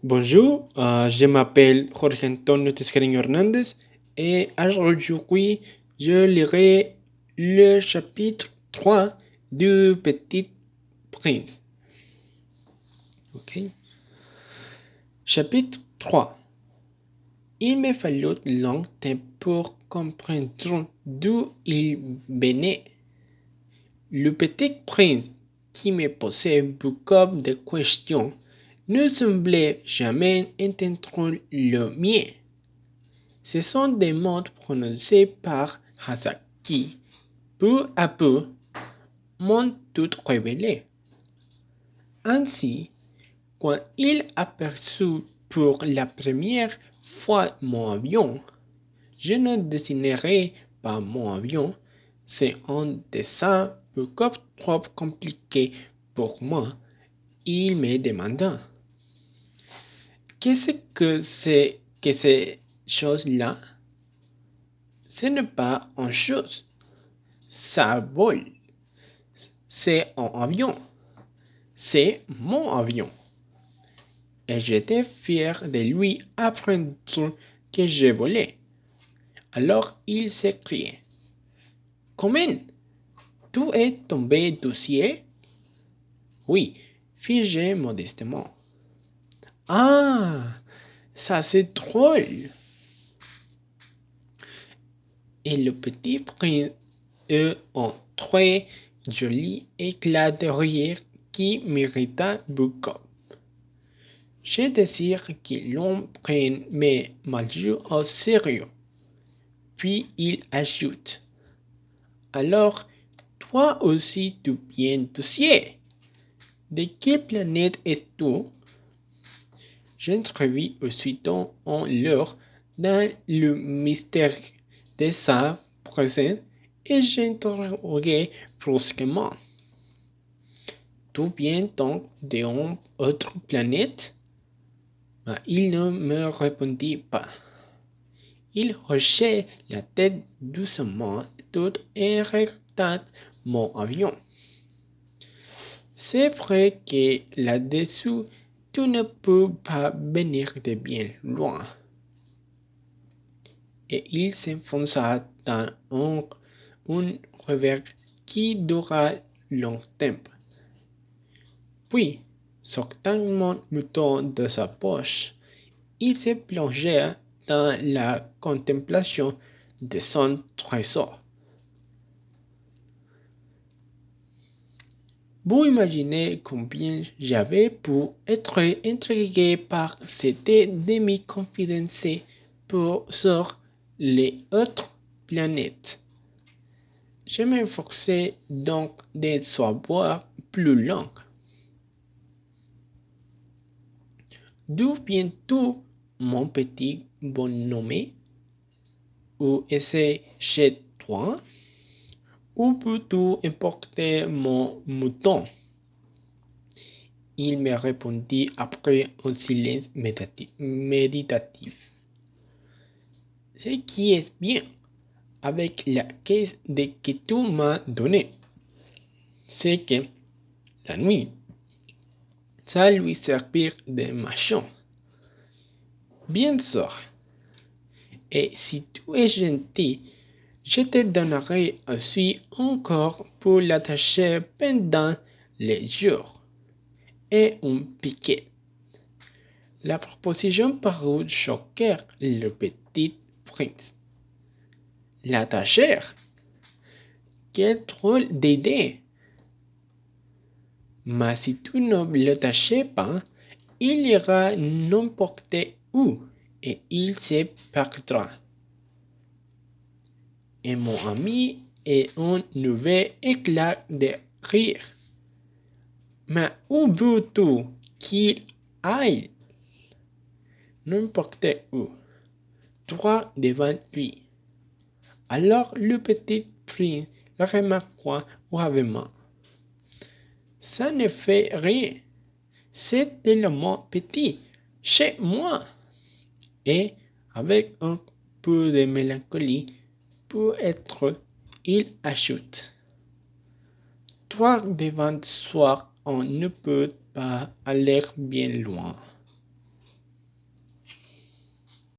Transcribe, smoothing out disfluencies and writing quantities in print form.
Bonjour, je m'appelle Jorge Antonio Tescarino Hernandez et aujourd'hui je lirai le chapitre 3 du Petit Prince. Ok. Chapitre 3. Il me fallut longtemps pour comprendre d'où il venait. Le Petit Prince, qui me posait beaucoup de questions, ne semblait jamais entendre le mien. Ce sont des mots prononcés par Hazak qui, peu à peu, m'ont tout révélé. Ainsi, quand il aperçut pour la première fois mon avion, je ne dessinerai pas mon avion, c'est un dessin beaucoup trop compliqué pour moi. Il me demanda: qu'est-ce que c'est que ces choses-là? Ce n'est pas une chose, ça vole. C'est un avion. C'est mon avion. Et j'étais fier de lui apprendre que je volais. Alors il s'écriait: comment? Tu es tombé du ciel? Oui, fis-je modestement. Ah, ça c'est drôle. Et le petit prince eut un très joli éclat de rire qui m'irrita beaucoup. Je désire que l'on prenne mes malheurs au sérieux. Puis il ajoute: alors, toi aussi tu viens du ciel. De quelle planète es-tu? J'entrevis aussitôt en l'heure dans le mystère de sa présence et j'interrogeai brusquement: tu viens donc d'une autre planète? Mais il ne me répondit pas. Il hochait la tête doucement tout en regardant mon avion. C'est vrai que là-dessous, tu ne peux pas venir de bien loin. Et il s'enfonça dans un revers qui dura longtemps. Puis, sortant mon mouton de sa poche, il se plongea dans la contemplation de son trésor. Vous imaginez combien j'avais pu être intrigué par cette demi-confidence sur les autres planètes. Je m'efforçais donc de savoir plus long. D'où viens-tu, mon petit bonhomme? Où est-ce chez toi? Où peux-tu emporter mon mouton? Il me répondit après un silence méditatif: ce qui est bien avec la caisse que tu m'as donnée, c'est que la nuit, ça lui servir de machin. Bien sûr. Et si tu es gentil, je te donnerai aussi encore pour l'attacher pendant les jours et un piquet. La proposition parut choquer le petit prince. L'attacher? Quelle drôle d'idée! Mais si tu ne l'attachais pas, il ira n'importe où et il se perdra. Et mon ami eut un nouvel éclat de rire. Mais où veux-tu qu'il aille? N'importe où, droit devant lui. Alors le petit prince le remarqua gravement. Ça ne fait rien, c'est tellement petit chez moi. Et avec un peu de mélancolie, peut-être, il ajoute: toi devant soi, on ne peut pas aller bien loin.